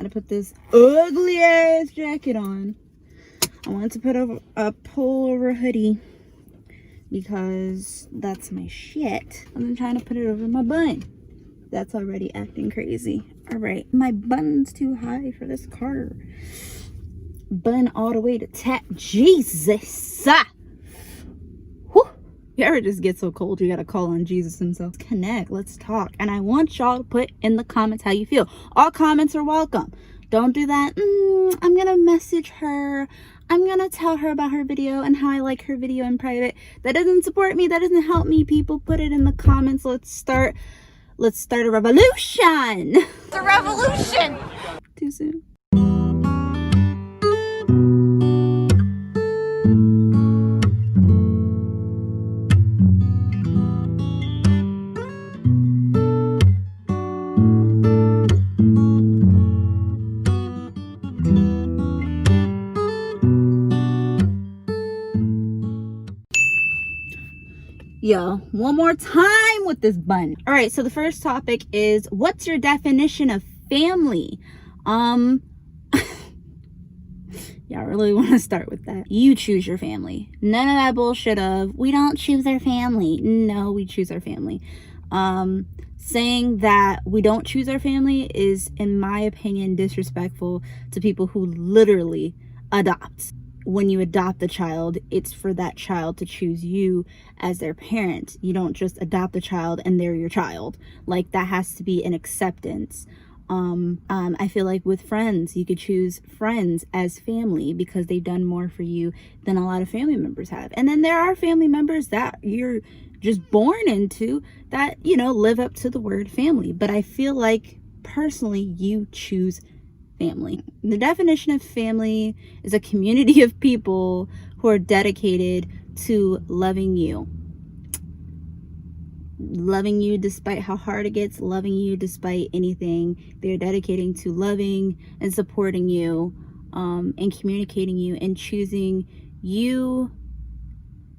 I had to put this ugly ass jacket on. I wanted to put a pullover hoodie because that's my shit. I'm trying to put it over my bun. That's already acting crazy. All right, my bun's too high for this car. Bun all the way to tap. Jesus. Whew. You ever just get so cold you gotta call on Jesus himself? Connect, let's talk. And I want y'all to put in the comments how you feel. All comments are welcome. Don't do that, I'm gonna message her, I'm gonna tell her about her video and how I like her video in private. That doesn't support me, that doesn't help me. People, put it in the comments. Let's start a revolution. It's a revolution. Too soon. Yo, one more time with this bun. All right, so the first topic is, what's your definition of family? Y'all really want to start with that? You choose your family. None of that bullshit of, we don't choose our family. No, we choose our family. Saying that we don't choose our family is, in my opinion, disrespectful to people who literally adopt. When you adopt a child, it's for that child to choose you as their parent. You don't just adopt a child and they're your child. Like, that has to be an acceptance. I feel like with friends, you could choose friends as family because they've done more for you than a lot of family members have. And then there are family members that you're just born into that, you know, live up to the word family. But I feel like personally, you choose family. The definition of family is a community of people who are dedicated to loving you despite how hard it gets, loving you despite anything. They're dedicating to loving and supporting you, and communicating you and choosing you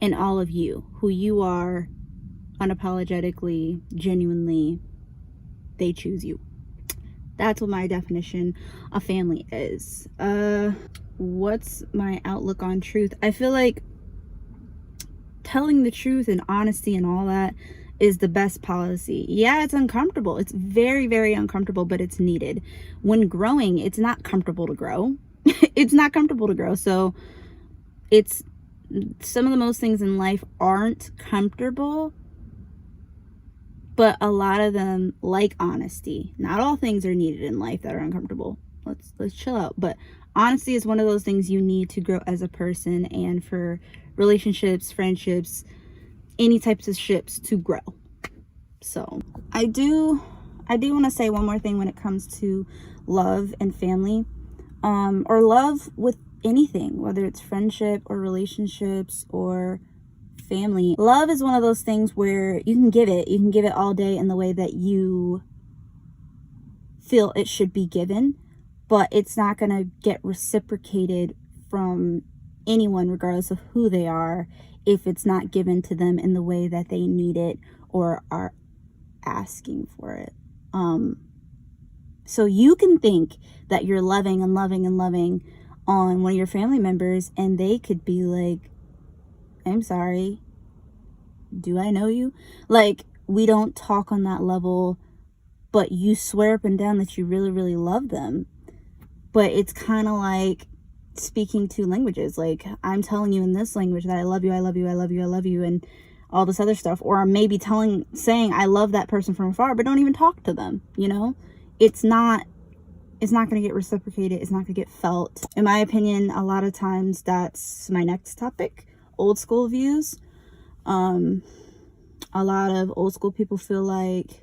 and all of you, who you are, unapologetically, genuinely. They choose you. That's what my definition of family is. What's my outlook on truth? I feel like telling the truth and honesty and all that is the best policy. Yeah, it's uncomfortable. It's very, very uncomfortable, but it's needed. When growing, it's not comfortable to grow. It's not comfortable to grow. So it's, some of the most things in life aren't comfortable, but a lot of them, like honesty. Not all things are needed in life that are uncomfortable. Let's chill out. But honesty is one of those things you need to grow as a person, and for relationships, friendships, any types of ships to grow. So I do want to say one more thing when it comes to love and family, or love with anything, whether it's friendship or relationships or family. Love is one of those things where you can give it all day in the way that you feel it should be given, but it's not going to get reciprocated from anyone, regardless of who they are, if it's not given to them in the way that they need it or are asking for it. So you can think that you're loving and loving and loving on one of your family members, and they could be like, I'm sorry, do I know you? Like, we don't talk on that level, but you swear up and down that you really, really love them. But it's kind of like speaking two languages. Like, I'm telling you in this language that I love you, I love you, I love you, I love you, and all this other stuff. Or maybe saying I love that person from afar, but don't even talk to them, you know? It's not going to get reciprocated. It's not going to get felt. In my opinion, a lot of times that's my next topic. Old school views. A lot of old school people feel like,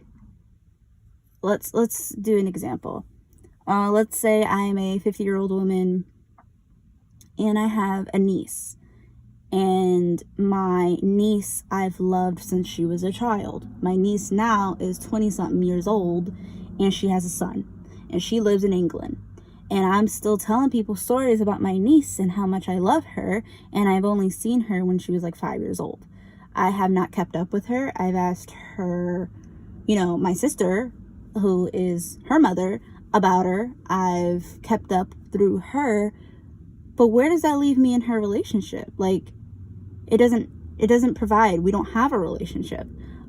let's do an example. Let's say I'm a 50-year-old woman and I have a niece, and my niece I've loved since she was a child. My niece now is 20-something years old, and she has a son, and she lives in England. And I'm still telling people stories about my niece and how much I love her, and I've only seen her when she was like 5 years old. I have not kept up with her. I've asked her, my sister, who is her mother, about her. I've kept up through her. But where does that leave me in her relationship? Like, it doesn't provide. We don't have a relationship.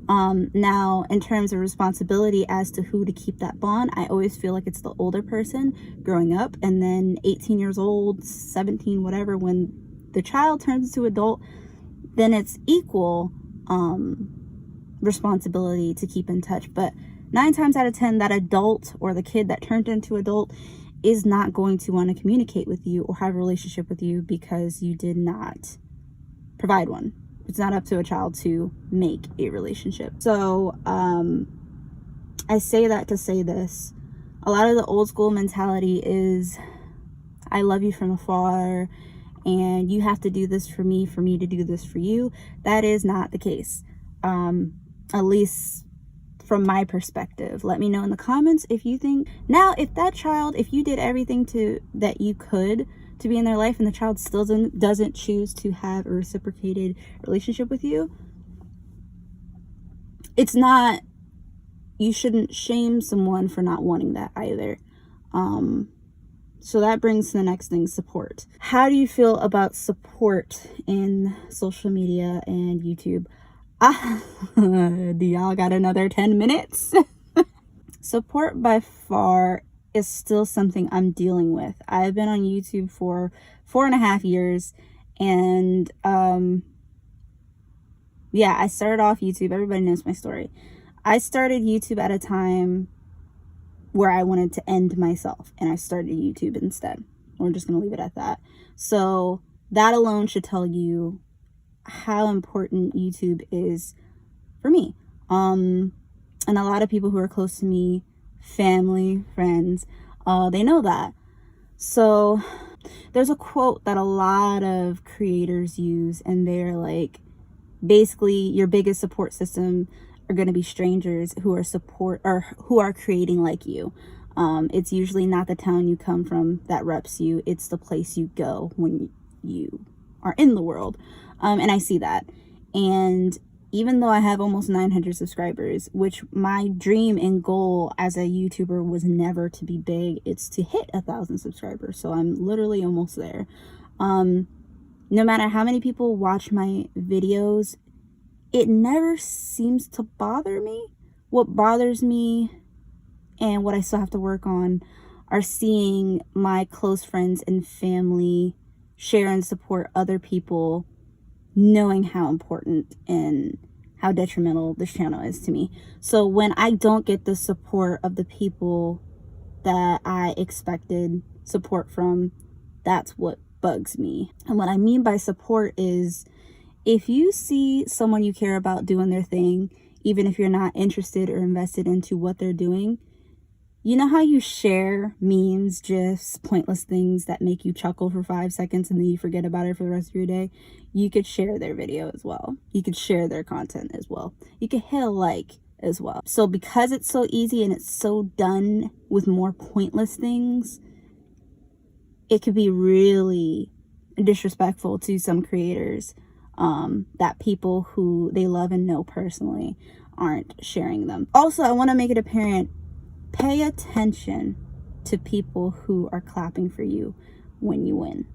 Now, in terms of responsibility as to who to keep that bond, I always feel like it's the older person growing up, and then 18 years old, 17, whatever, when the child turns into adult, then it's equal responsibility to keep in touch. But 9 times out of 10, that adult or the kid that turned into adult is not going to want to communicate with you or have a relationship with you because you did not provide one. It's not up to a child to make a relationship. So I say that to say this. A lot of the old school mentality is, I love you from afar, and you have to do this for me to do this for you. That is not the case. At least from my perspective. Let me know in the comments if you think. Now, if that child, if you did everything that you could to be in their life, and the child still doesn't choose to have a reciprocated relationship with you, it's not, you shouldn't shame someone for not wanting that either. So that brings to the next thing, support. How do you feel about support in social media and YouTube? Do y'all got another 10 minutes? Support by far is still something I'm dealing with. I've been on YouTube for 4.5 years, and yeah, I started off YouTube. Everybody knows my story. I started YouTube at a time where I wanted to end myself, and I started YouTube instead. We're just gonna leave it at that. So that alone should tell you how important YouTube is for me. And a lot of people who are close to me, family, friends, they know that. So there's a quote that a lot of creators use, and they're like, basically, your biggest support system are going to be strangers who are creating like you. It's usually not the town you come from that reps you. It's the place you go when you are in the world. And I see that. And even though I have almost 900 subscribers, which my dream and goal as a YouTuber was never to be big, it's to hit 1,000 subscribers. So I'm literally almost there. No matter how many people watch my videos, it never seems to bother me. What bothers me, and what I still have to work on, are seeing my close friends and family share and support other people, knowing how important and how detrimental this channel is to me. So when I don't get the support of the people that I expected support from, that's what bugs me. And what I mean by support is, if you see someone you care about doing their thing, even if you're not interested or invested into what they're doing, you know how you share memes, gifs, pointless things that make you chuckle for 5 seconds and then you forget about it for the rest of your day? You could share their video as well. You could share their content as well. You could hit a like as well. So because it's so easy and it's so done with more pointless things, it could be really disrespectful to some creators, that people who they love and know personally aren't sharing them. Also, I want to make it apparent, pay attention to people who are clapping for you when you win.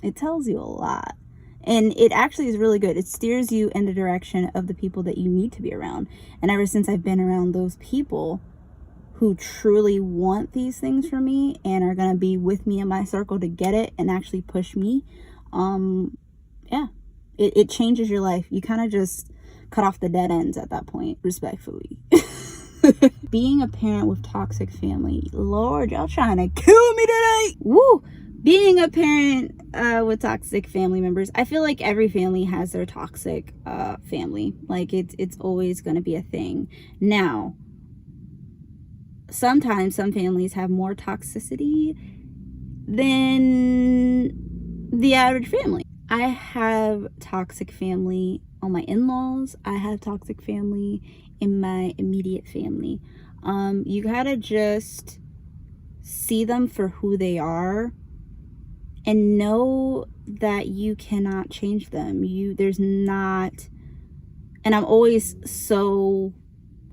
It tells you a lot. And it actually is really good. It steers you in the direction of the people that you need to be around. And ever since I've been around those people who truly want these things for me and are going to be with me in my circle to get it and actually push me, yeah, it changes your life. You kind of just cut off the dead ends at that point, respectfully. Being a parent with toxic family, Lord, y'all trying to kill me today. Woo! Being a parent with toxic family members, I feel like every family has their toxic family. Like, it's always going to be a thing. Now, sometimes some families have more toxicity than the average family. I have toxic family on my in-laws. I have toxic family in my immediate family. You gotta just see them for who they are and know that you cannot change them. There's not, and I'm always so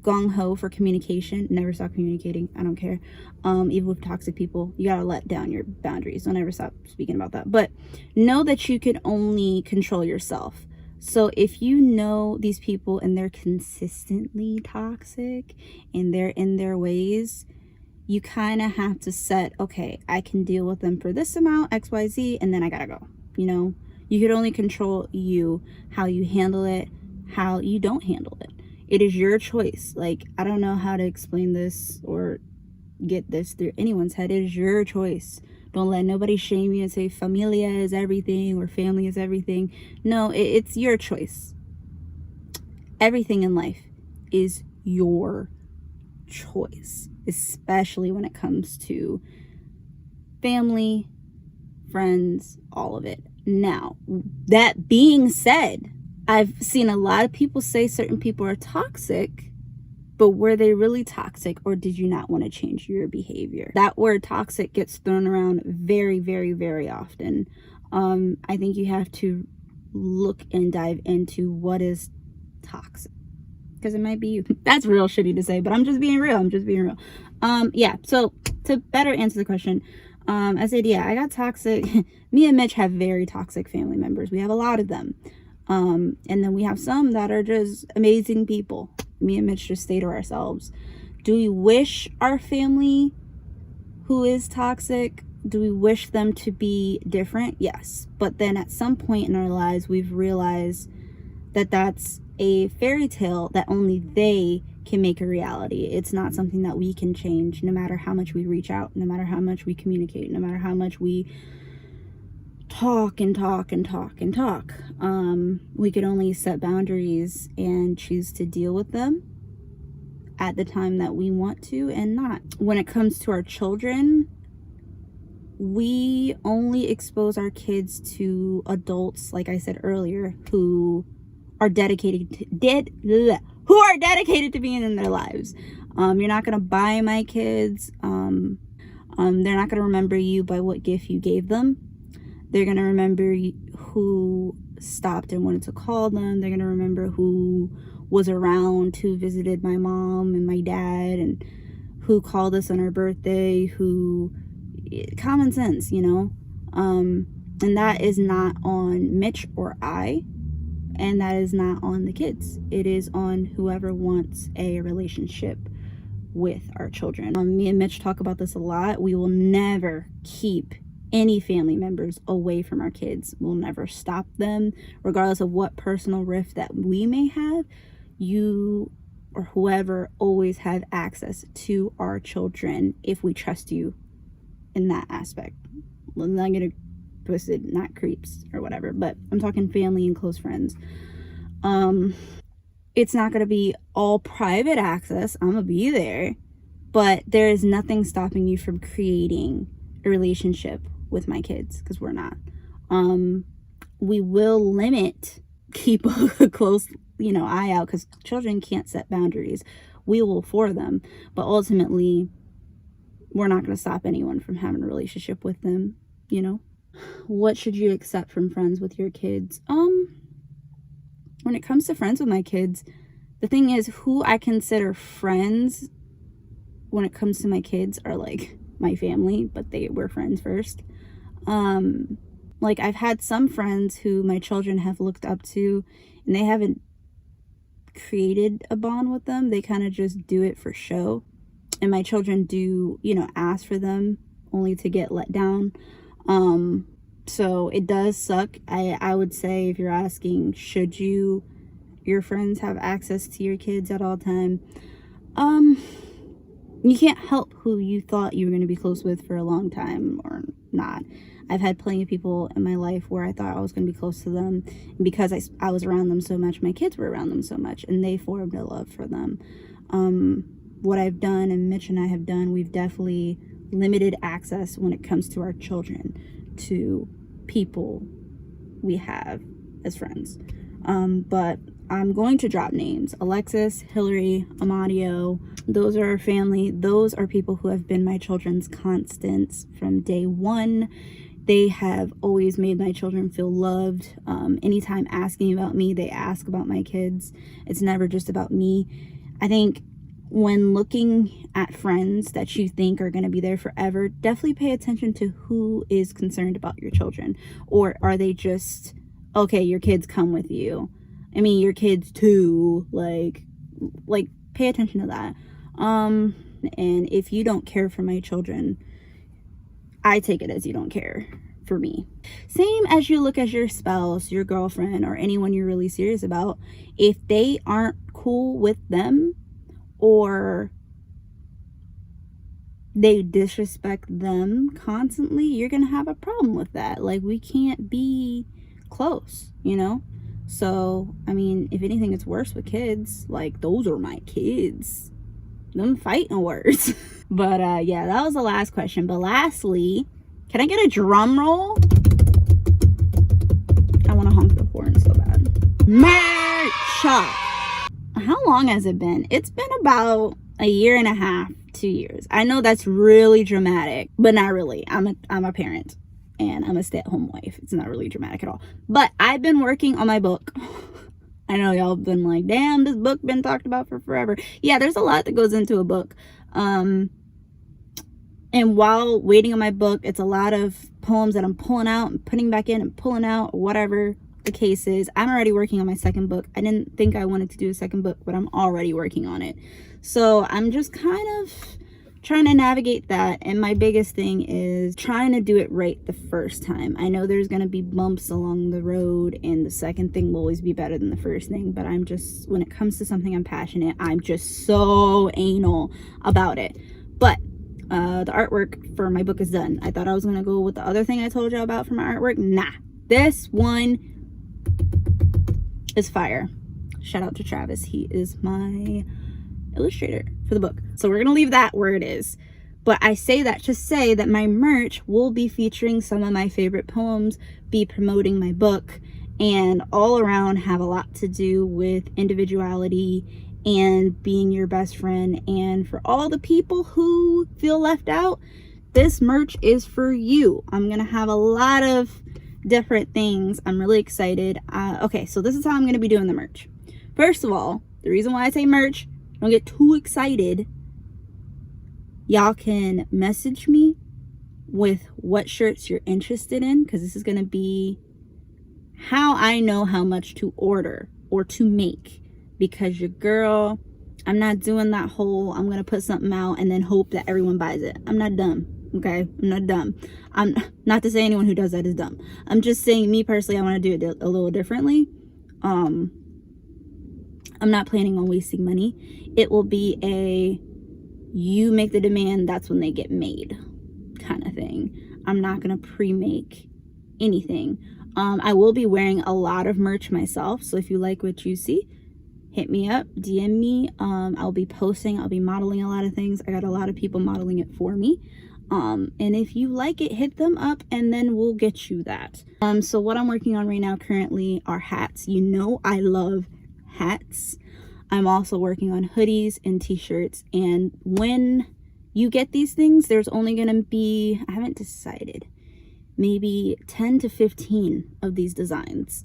gung-ho for communication, never stop communicating. I don't care. Even with toxic people, you gotta let down your boundaries. Don't ever stop speaking about that. But know that you can only control yourself. So if you know these people and they're consistently toxic and they're in their ways, you kind of have to set, okay, I can deal with them for this amount, XYZ, and then I gotta go. You know, you could only control you, how you handle it, how you don't handle it. It is your choice. Like, I don't know how to explain this or get this through anyone's head. It is your choice. Don't let nobody shame you and say familia is everything or family is everything. No, it's your choice. Everything in life is your choice, especially when it comes to family, friends, all of it. Now, that being said, I've seen a lot of people say certain people are toxic, but were they really toxic, or did you not want to change your behavior? That word toxic gets thrown around very, very, very often. I think you have to look and dive into what is toxic, because it might be you. That's real shitty to say, but I'm just being real. Yeah, so to better answer the question, I said, yeah, I got toxic. Me and Mitch have very toxic family members. We have a lot of them. And then we have some that are just amazing people. Me and Mitch just stay to ourselves. Do we wish our family who is toxic, do we wish them to be different? Yes. But then at some point in our lives, we've realized that that's a fairy tale that only they can make a reality. It's not something that we can change, no matter how much we reach out, no matter how much we communicate, no matter how much we talk and talk and talk and talk. We could only set boundaries and choose to deal with them at the time that we want to and not. When it comes to our children, we only expose our kids to adults, like I said earlier, who are dedicated to being in their lives. You're not gonna buy my kids. They're not gonna remember you by what gift you gave them. They're gonna remember who stopped and wanted to call them. They're gonna remember who was around, who visited my mom and my dad, and who called us on our birthday. Common sense, you know. And that is not on Mitch or I. And that is not on the kids. It is on whoever wants a relationship with our children. Me and Mitch talk about this a lot. We will never keep any family members away from our kids. We'll never stop them, regardless of what personal rift that we may have. You or whoever always have access to our children if we trust you in that aspect. I'm not gonna twisted, not creeps or whatever, but I'm talking family and close friends. It's not gonna be all private access. I'm gonna be there, but there is nothing stopping you from creating a relationship with my kids, because we're not. We will keep a close, eye out, because children can't set boundaries. We will for them, but ultimately we're not going to stop anyone from having a relationship with them. What should you accept from friends with your kids? When it comes to friends with my kids, the thing is, who I consider friends when it comes to my kids are like my family, but they were friends first. Like, I've had some friends who my children have looked up to, and they haven't created a bond with them. They kind of just do it for show. And my children do, ask for them only to get let down. So it does suck. I would say, if you're asking, should your friends have access to your kids at all time? You can't help who you thought you were going to be close with for a long time or not. I've had plenty of people in my life where I thought I was going to be close to them. And because I was around them so much, my kids were around them so much, and they formed a love for them. What I've done, and Mitch and I have done, we've definitely limited access when it comes to our children to people we have as friends. But I'm going to drop names. Alexis, Hillary, Amadio, those are our family. Those are people who have been my children's constants from day one. They have always made my children feel loved. Anytime asking about me, they ask about my kids. It's never just about me. I think when looking at friends that you think are going to be there forever, definitely pay attention to who is concerned about your children. Or are they just, okay, your kids come with you. I mean, your kids too. Like pay attention to that. And if you don't care for my children, I take it as you don't care for me. Same as you look as your spouse, your girlfriend, or anyone you're really serious about. If they aren't cool with them, or they disrespect them constantly, you're gonna have a problem with that. Like, we can't be close, you know? So, I mean, if anything, it's worse with kids. Like, those are my kids. Them fighting words. But yeah, that was the last question. But lastly, can I get a drum roll? I want to honk the horn so bad. Merch! How long has it been? It's been about a year and a half, 2 years. I know that's really dramatic, but not really. I'm a parent and I'm a stay-at-home wife. It's not really dramatic at all. But I've been working on my book. I know y'all been like, damn, this book been talked about for forever. Yeah, there's a lot that goes into a book. And while waiting on my book, it's a lot of poems that I'm pulling out and putting back in and pulling out, or whatever the case is. I'm already working on my second book. I didn't think I wanted to do a second book, but I'm already working on it. So I'm just kind of trying to navigate that. And my biggest thing is trying to do it right the first time. I know there's going to be bumps along the road, and the second thing will always be better than the first thing. But I'm just, when it comes to something I'm passionate, I'm just so anal about it. But the artwork for my book is done. I thought I was going to go with the other thing I told you about for my artwork. Nah, this one is fire. Shout out to Travis. He is my illustrator for the book. So we're going to leave that where it is. But I say that to say that my merch will be featuring some of my favorite poems, be promoting my book, and all around have a lot to do with individuality and being your best friend. And for all the people who feel left out, this merch is for you. I'm gonna have a lot of different things. I'm really excited. Okay, so this is how I'm gonna be doing the merch. First of all, the reason why I say merch, don't get too excited. Y'all can message me with what shirts you're interested in, because this is gonna be how I know how much to order or to make. Because your girl, I'm not doing that whole, I'm gonna put something out and then hope that everyone buys it. I'm not dumb, okay? I'm not dumb. I'm not to say anyone who does that is dumb. I'm just saying, me personally, I want to do it a little differently. I'm not planning on wasting money. It will be a, you make the demand, that's when they get made kind of thing. I'm not gonna pre-make anything. I will be wearing a lot of merch myself, so if you like what you see, hit me up, DM me. I'll be posting, I'll be modeling a lot of things. I got a lot of people modeling it for me. And if you like it, hit them up and then we'll get you that. So what I'm working on right now currently are hats. You know I love hats. I'm also working on hoodies and t-shirts. And when you get these things, there's only gonna be, I haven't decided, maybe 10 to 15 of these designs.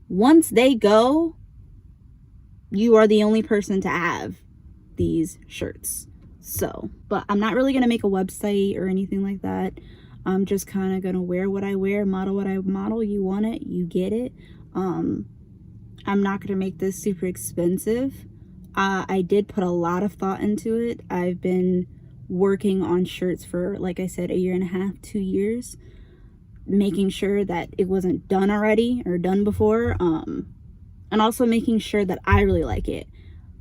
Once they go, you are the only person to have these shirts. So, but I'm not really gonna make a website or anything like that. I'm just kind of gonna wear what I wear, model what I model. You want it, you get it. I'm not gonna make this super expensive. I did put a lot of thought into it. I've been working on shirts for, like I said, a year and a half, 2 years, making sure that it wasn't done already or done before. And also making sure that I really like it.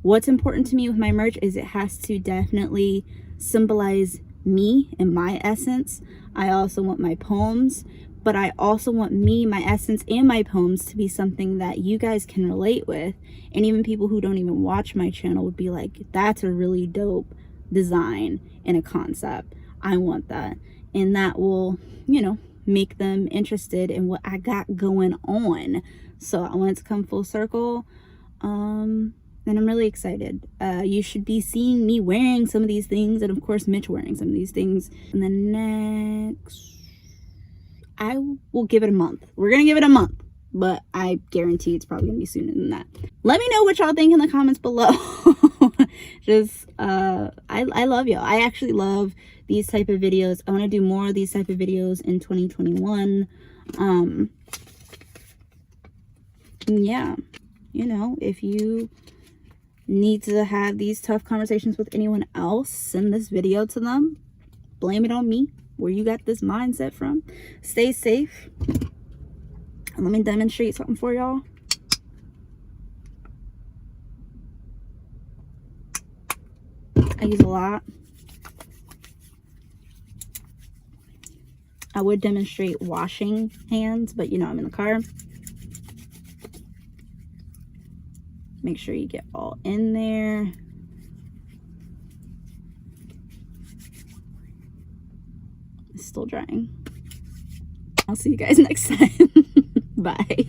What's important to me with my merch is it has to definitely symbolize me and my essence. I also want my poems, but I also want me, my essence, and my poems to be something that you guys can relate with. And even people who don't even watch my channel would be like, that's a really dope design and a concept. I want that. And that will, you know, make them interested in what I got going on. So I want it to come full circle. And I'm really excited. You should be seeing me wearing some of these things, and of course Mitch wearing some of these things. And then next, I will give it a month. We're gonna give it a month. but I guarantee it's probably gonna be sooner than that. Let me know what y'all think in the comments below. Just I love y'all. I actually love these type of videos. I want to do more of these type of videos in 2021. Yeah, you know, if you need to have these tough conversations with anyone else, send this video to them. Blame it on me, where you got this mindset from. Stay safe. And let me demonstrate something for y'all. I use a lot. I would demonstrate washing hands, but you know, I'm in the car. Make sure you get all in there. It's still drying. I'll see you guys next time. Bye.